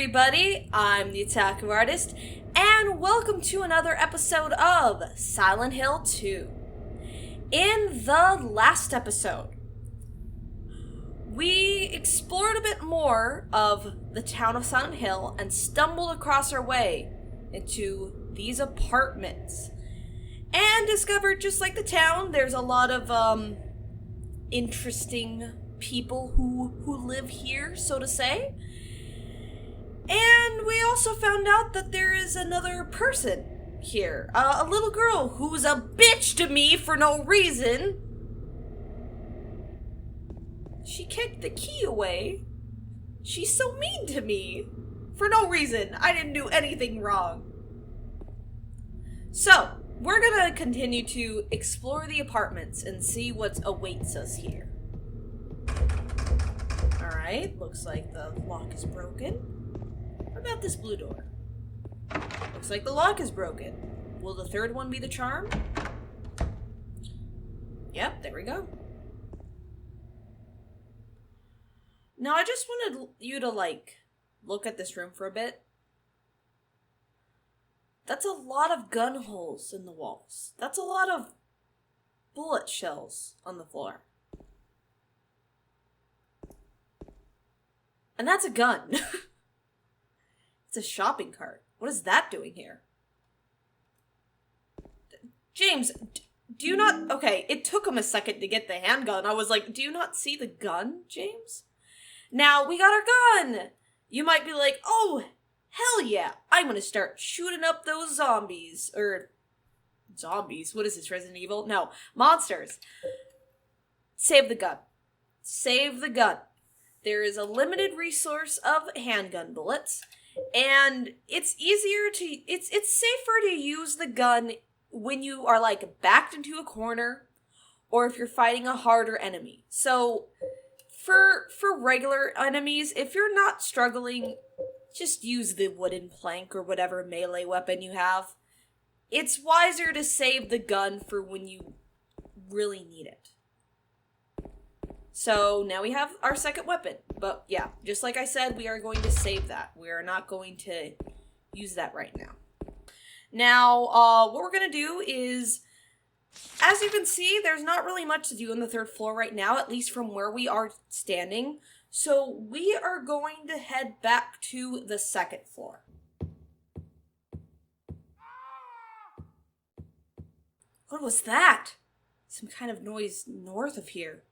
everybody, I'm the Otaku Artist, and welcome to another episode of Silent Hill 2. In the last episode, we explored a bit more of the town of Silent Hill and stumbled across our way into these apartments. And discovered, just like the town, there's a lot of, interesting people who live here, so to say. And we also found out that there is another person here. A little girl who's a bitch to me for no reason. She kicked the key away. She's so mean to me. For no reason. I didn't do anything wrong. So, we're gonna continue to explore the apartments and see what awaits us here. Alright, looks like the lock is broken. What about this blue door? Looks like the lock is broken. Will the third one be the charm? Yep, there we go. Now, I just wanted you to, look at this room for a bit. That's a lot of gun holes in the walls. That's a lot of bullet shells on the floor. And that's a gun. It's a shopping cart. What is that doing here? James, do you not... Okay, it took him a second to get the handgun. I was like, do you not see the gun, James? Now, we got our gun! You might be like, oh, hell yeah, I'm gonna start shooting up those zombies. Zombies? What is this, Resident Evil? No, monsters. Save the gun. Save the gun. There is a limited resource of handgun bullets, and it's safer to use the gun when you are, backed into a corner, or if you're fighting a harder enemy. So, for regular enemies, if you're not struggling, just use the wooden plank or whatever melee weapon you have. It's wiser to save the gun for when you really need it. So now we have our second weapon. But yeah, just like I said, we are going to save that. We are not going to use that right now. Now, what we're going to do is, as you can see, there's not really much to do on the third floor right now, at least from where we are standing. So we are going to head back to the second floor. What was that? Some kind of noise north of here.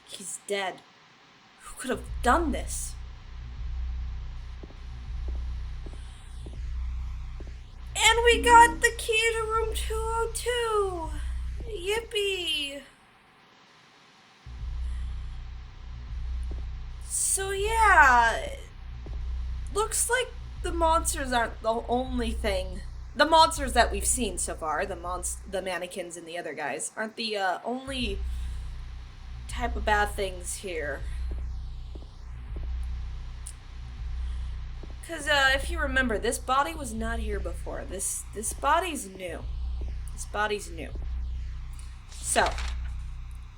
He's dead. Who could have done this? And we got the key to room 202! Yippee! So yeah, looks like the monsters aren't the only thing. The monsters that we've seen so far, the mannequins and the other guys, aren't the only type of bad things here. Because if you remember, this body was not here before. This body's new. This body's new. So,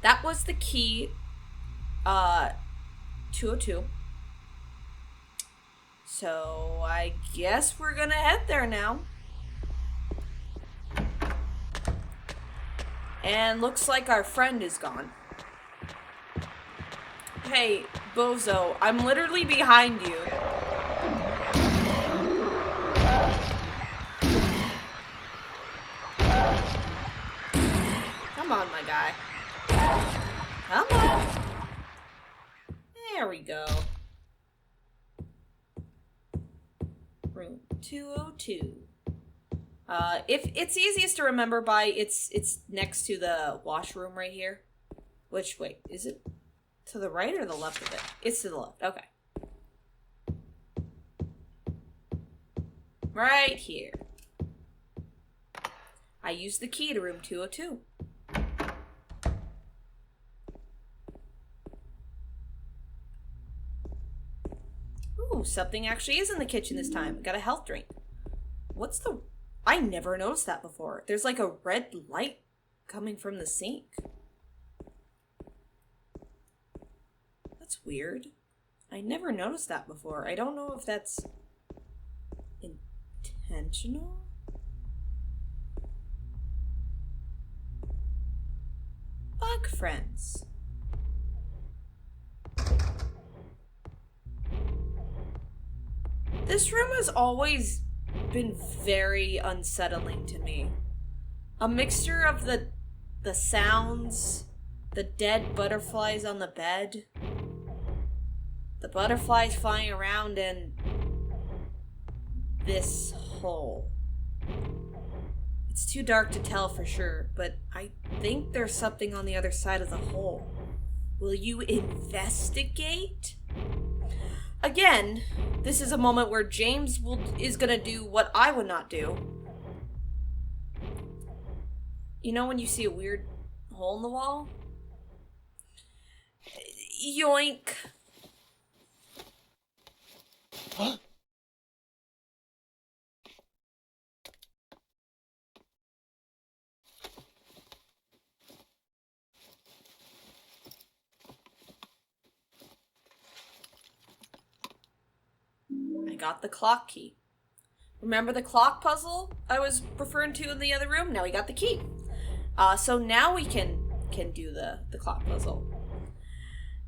that was the key 202. So, I guess we're gonna head there now. And looks like our friend is gone. Hey, Bozo, I'm literally behind you. Come on, my guy. Come on. There we go. Room 202. If it's easiest to remember by it's next to the washroom right here. Which, wait, is it to the right or the left of it? It's to the left, okay. Right here. I used the key to room 202. Ooh, something actually is in the kitchen this time. Got a health drink. What's the... I never noticed that before. There's like a red light coming from the sink. That's weird. I never noticed that before. I don't know if that's intentional. Bug friends. This room has always been very unsettling to me. A mixture of the sounds, the dead butterflies on the bed, the butterflies flying around, and this hole. It's too dark to tell for sure, but I think there's something on the other side of the hole. Will you investigate? Again, this is a moment where James is gonna do what I would not do. You know when you see a weird hole in the wall? Yoink. I got the clock key. Remember the clock puzzle I was referring to in the other room? Now we got the key. So now we can do the clock puzzle.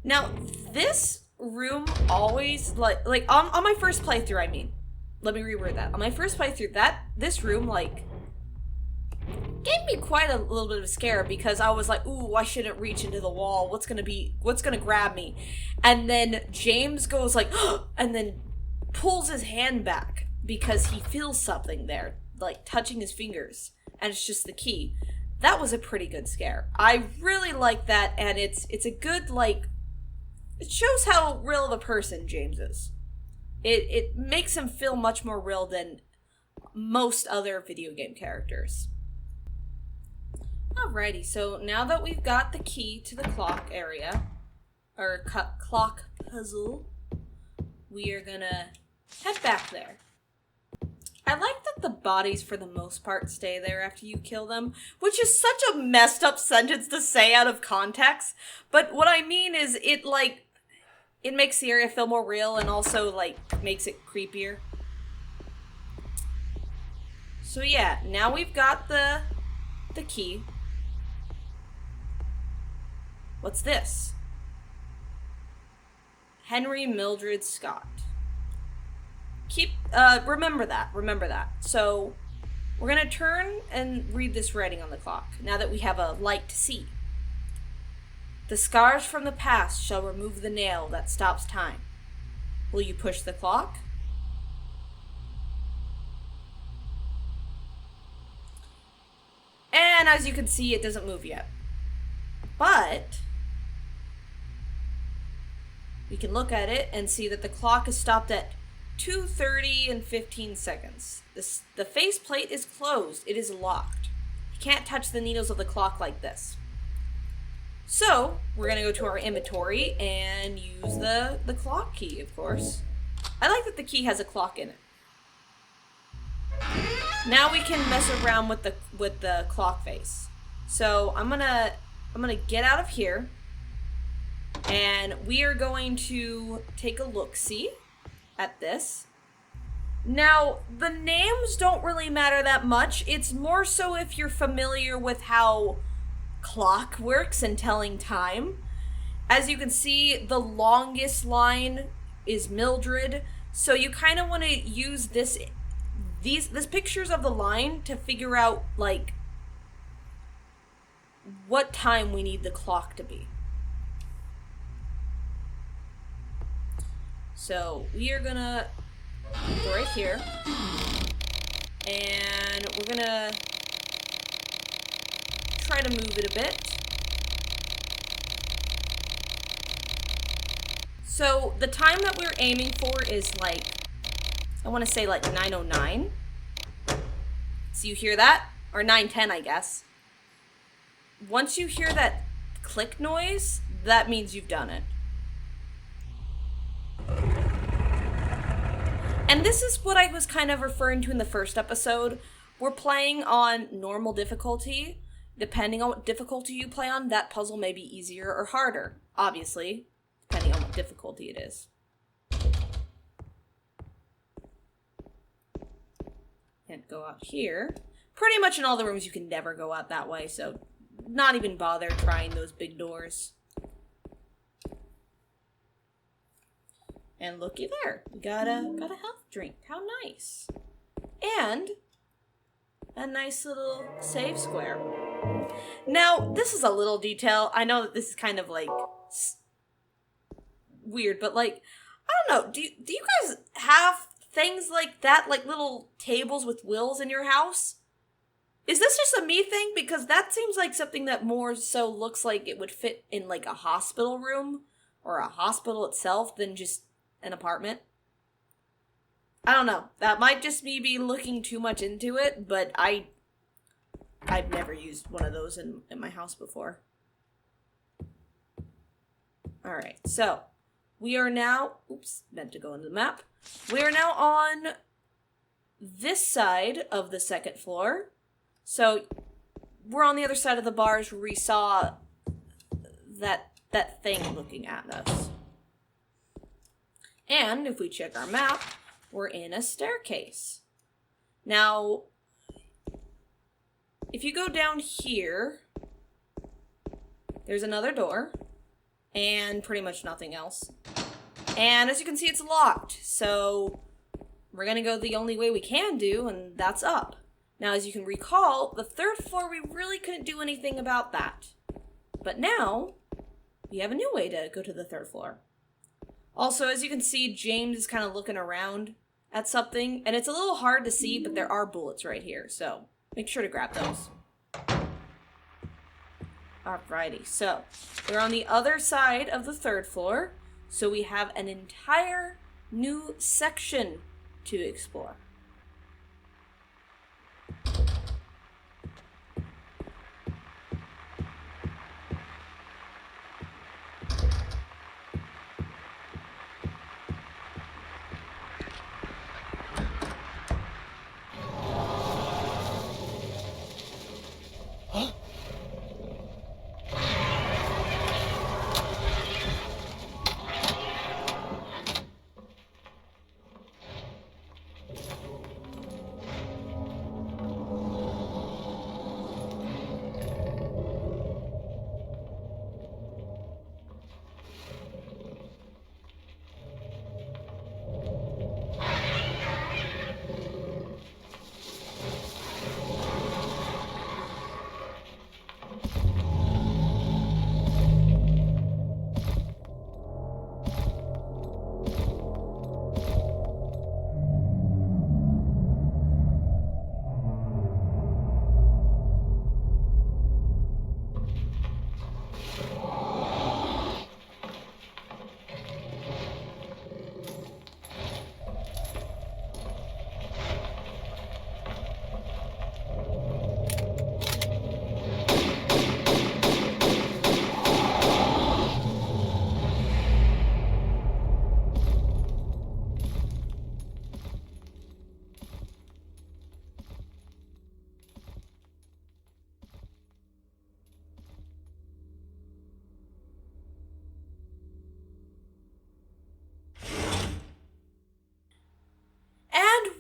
Now this room always like on my first playthrough, I mean, let me reword that. On my first playthrough, this room like gave me quite a little bit of a scare because I was like, ooh, I shouldn't reach into the wall. What's gonna grab me? And then James goes like, and then pulls his hand back because he feels something there, like touching his fingers, and it's just the key. That was a pretty good scare. I really like that, and it's a good, like, it shows how real of a person James is. It makes him feel much more real than most other video game characters. Alrighty, so now that we've got the key to the clock area, or clock puzzle, we are gonna head back there. I like that the bodies, for the most part, stay there after you kill them, which is such a messed up sentence to say out of context, but what I mean is it makes the area feel more real and also, like, makes it creepier. So yeah, now we've got the key. What's this? Henry Mildred Scott. Remember that. So, we're gonna turn and read this writing on the clock, now that we have a light to see. The scars from the past shall remove the nail that stops time. Will you push the clock? And as you can see, it doesn't move yet. But we can look at it and see that the clock is stopped at 2:30 and 15 seconds. The faceplate is closed. It is locked. You can't touch the needles of the clock like this. So, we're going to go to our inventory and use the clock key, of course. I like that the key has a clock in it. Now we can mess around with the clock face. So, I'm going to get out of here, and we are going to take a look-see at this. Now, the names don't really matter that much. It's more so if you're familiar with how clock works and telling time. As you can see, the longest line is Mildred, so you kind of want to use these pictures of the line to figure out, like, what time we need the clock to be. So we are gonna Go right here. And we're gonna try to move it a bit. So the time that we're aiming for is like, I want to say like 9:09. So you hear that? Or 9:10, I guess. Once you hear that click noise, that means you've done it. And this is what I was kind of referring to in the first episode. We're playing on normal difficulty. Depending on what difficulty you play on, that puzzle may be easier or harder. Obviously, depending on what difficulty it is. Can't go out here. Pretty much in all the rooms you can never go out that way, so not even bother trying those big doors. And looky there, we got a health drink. How nice. And a nice little save square. Now, this is a little detail. I know that this is kind of like weird, but like, I don't know. Do you guys have things like that, like little tables with wheels in your house? Is this just a me thing? Because that seems like something that more so looks like it would fit in like a hospital room or a hospital itself than just an apartment. I don't know. That might just me be looking too much into it, but I've never used one of those in my house before. Alright, so we are now, meant to go into the map. We are now on this side of the second floor. So we're on the other side of the bars where we saw that thing looking at us. And if we check our map, we're in a staircase. Now, if you go down here, there's another door, and pretty much nothing else. And as you can see, it's locked, so we're gonna go the only way we can do, and that's up. Now, as you can recall, the third floor, we really couldn't do anything about that. But now, we have a new way to go to the third floor. Also, as you can see, James is kind of looking around at something, and it's a little hard to see, but there are bullets right here, so make sure to grab those. Alrighty, so we're on the other side of the third floor, so we have an entire new section to explore.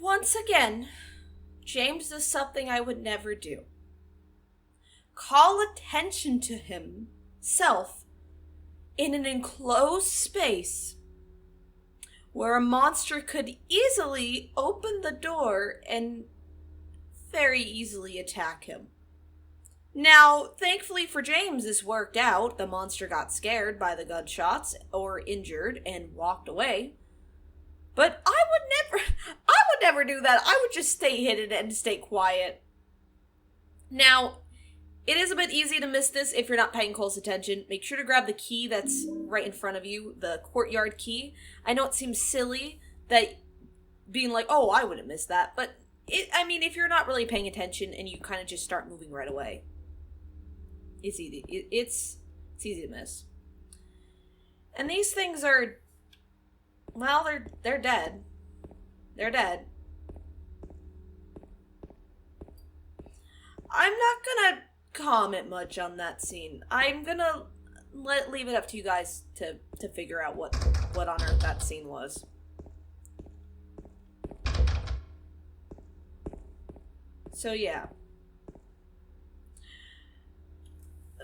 Once again, James does something I would never do. Call attention to himself in an enclosed space where a monster could easily open the door and very easily attack him. Now, thankfully for James, this worked out. The monster got scared by the gunshots or injured and walked away. But I would never do that. I would just stay hidden and stay quiet. Now, it is a bit easy to miss this if you're not paying close attention. Make sure to grab the key that's right in front of you, the courtyard key. I know it seems silly that being like, oh, I wouldn't miss that, but if you're not really paying attention and you kind of just start moving right away, it's easy. It's easy to miss. And these things are, well, they're dead. They're dead. I'm not gonna comment much on that scene. I'm gonna leave it up to you guys to figure out what on earth that scene was. So yeah.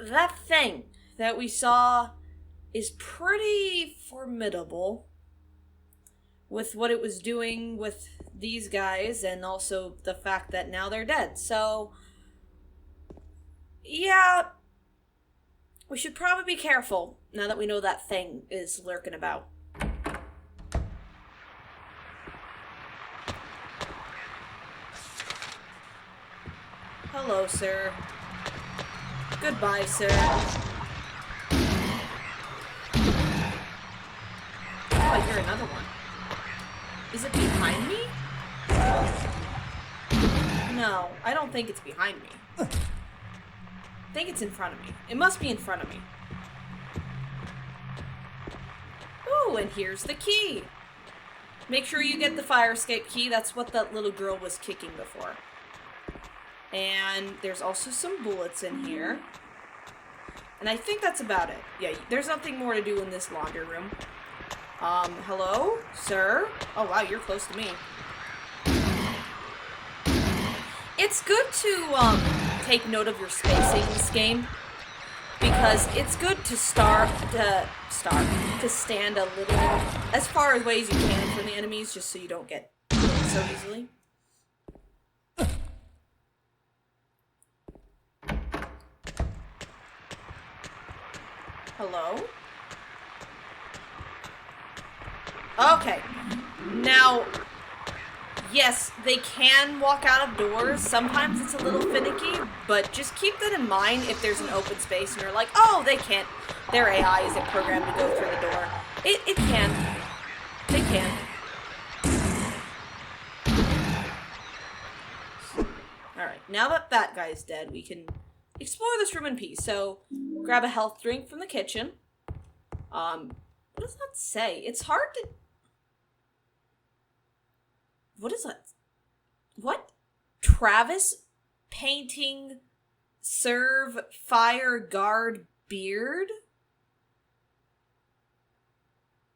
That thing that we saw is pretty formidable with what it was doing with these guys, and also the fact that now they're dead. So yeah, we should probably be careful now that we know that thing is lurking about. Hello, sir. Goodbye, sir. Oh, I hear another one. Is it behind me? No, I don't think it's behind me. I think it's in front of me. It must be in front of me. Ooh, and here's the key. Make sure you get the fire escape key. That's what that little girl was kicking before. And there's also some bullets in here. And I think that's about it. Yeah, there's nothing more to do in this laundry room. Hello? Sir? Oh, wow, you're close to me. It's good to, take note of your spacing in this game. Because it's good to stand a little, as far away as you can from the enemies, just so you don't get hit so easily. Hello? Okay. Now, yes, they can walk out of doors. Sometimes it's a little finicky, but just keep that in mind if there's an open space and you're like, oh, they can't. Their AI isn't programmed to go through the door. It can. They can. Alright, now that that guy's dead, we can explore this room in peace. So, grab a health drink from the kitchen. What does that say? It's hard to... What is that? What? Travis painting serve fire guard beard?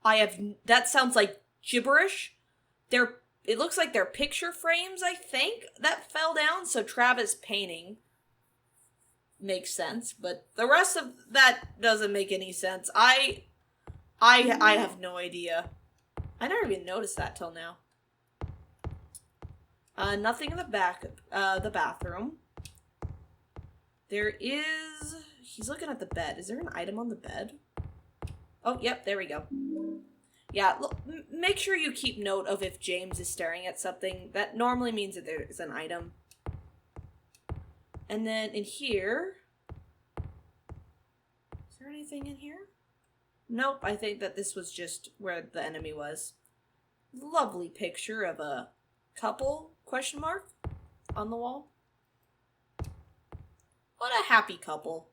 That sounds like gibberish. It looks like they're picture frames, I think, that fell down. So Travis painting makes sense, but the rest of that doesn't make any sense. I have no idea. I never even noticed that till now. Nothing in the back, the bathroom. There is... He's looking at the bed. Is there an item on the bed? Oh, yep, there we go. Yeah, look, make sure you keep note of if James is staring at something. That normally means that there is an item. And then in here... Is there anything in here? Nope, I think that this was just where the enemy was. Lovely picture of a couple, question mark, on the wall. What a happy couple.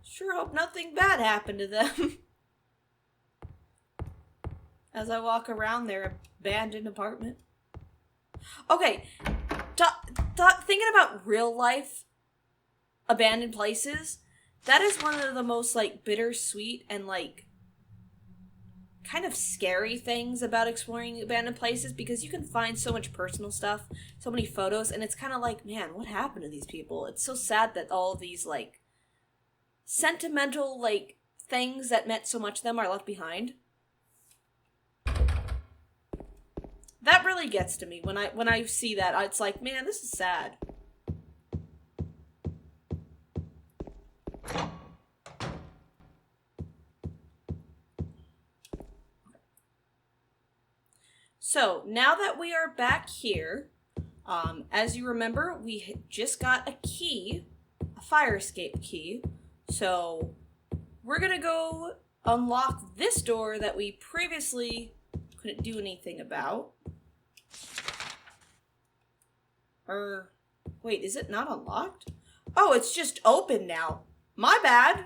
Sure hope nothing bad happened to them. As I walk around their abandoned apartment. Okay, thinking about real life abandoned places, that is one of the most, like, bittersweet and, like, kind of scary things about exploring abandoned places, because you can find so much personal stuff, so many photos, and it's kind of like, man, what happened to these people? It's so sad that all of these, like, sentimental, like, things that meant so much to them are left behind. That really gets to me when I see that. It's like, man, this is sad. So now that we are back here, as you remember, we just got a key, a fire escape key. So we're gonna go unlock this door that we previously couldn't do anything about. Wait, is it not unlocked? Oh, it's just open now. My bad.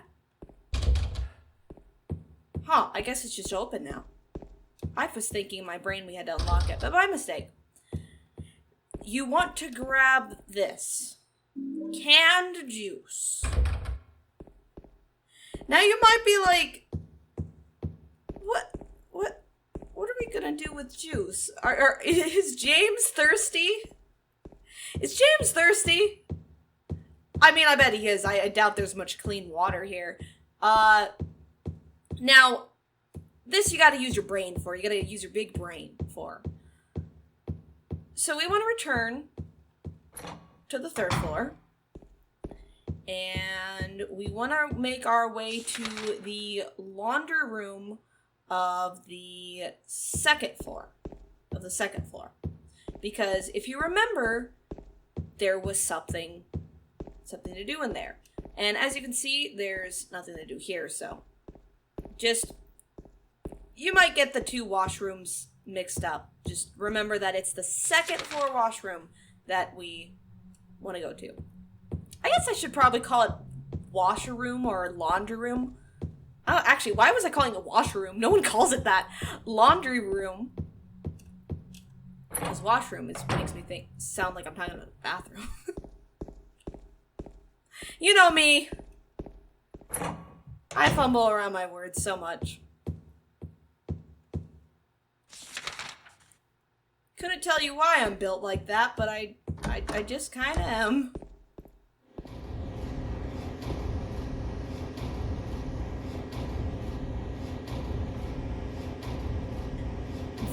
Huh, I guess it's just open now. I was thinking in my brain we had to unlock it, but my mistake. You want to grab this. Canned juice. Now you might be like, what are we gonna do with juice? Is James thirsty? Is James thirsty? I mean, I bet he is. I doubt there's much clean water here. Now, this you gotta use your brain for. You gotta use your big brain for. So we want to return to the 3rd floor. And we want to make our way to the laundry room of the 2nd floor. Because if you remember, there was something to do in there. And as you can see, there's nothing to do here, so just, you might get the 2 washrooms mixed up. Just remember that it's the 2nd floor washroom that we want to go to. I guess I should probably call it washer room or laundry room. Oh, actually, why was I calling it washer room? No one calls it that. Laundry room. Because washroom makes me sound like I'm talking about a bathroom. You know me. I fumble around my words so much. Couldn't tell you why I'm built like that, but I just kind of am.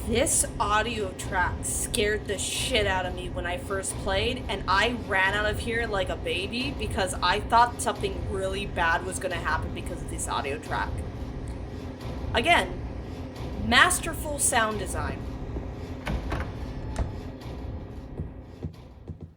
This audio track scared the shit out of me when I first played, and I ran out of here like a baby because I thought something really bad was going to happen because of this audio track. Again, masterful sound design.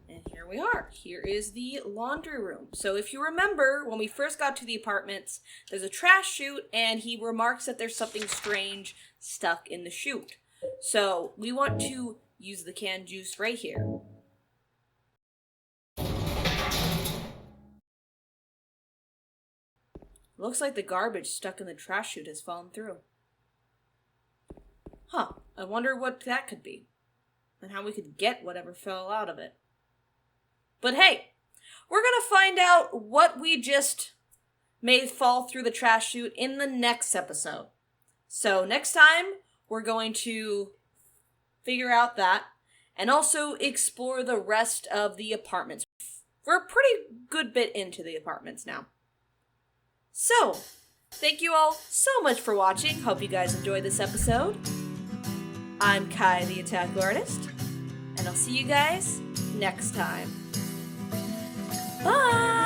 And here we are. Here is the laundry room. So if you remember, when we first got to the apartments, there's a trash chute, and he remarks that there's something strange stuck in the chute. So we want to use the canned juice right here. Looks like the garbage stuck in the trash chute has fallen through. Huh, I wonder what that could be, and how we could get whatever fell out of it. But hey, we're gonna find out what we just made fall through the trash chute in the next episode. So next time, we're going to figure out that and also explore the rest of the apartments. We're a pretty good bit into the apartments now. So, thank you all so much for watching. Hope you guys enjoyed this episode. I'm Kai, the Attack Artist, and I'll see you guys next time. Bye!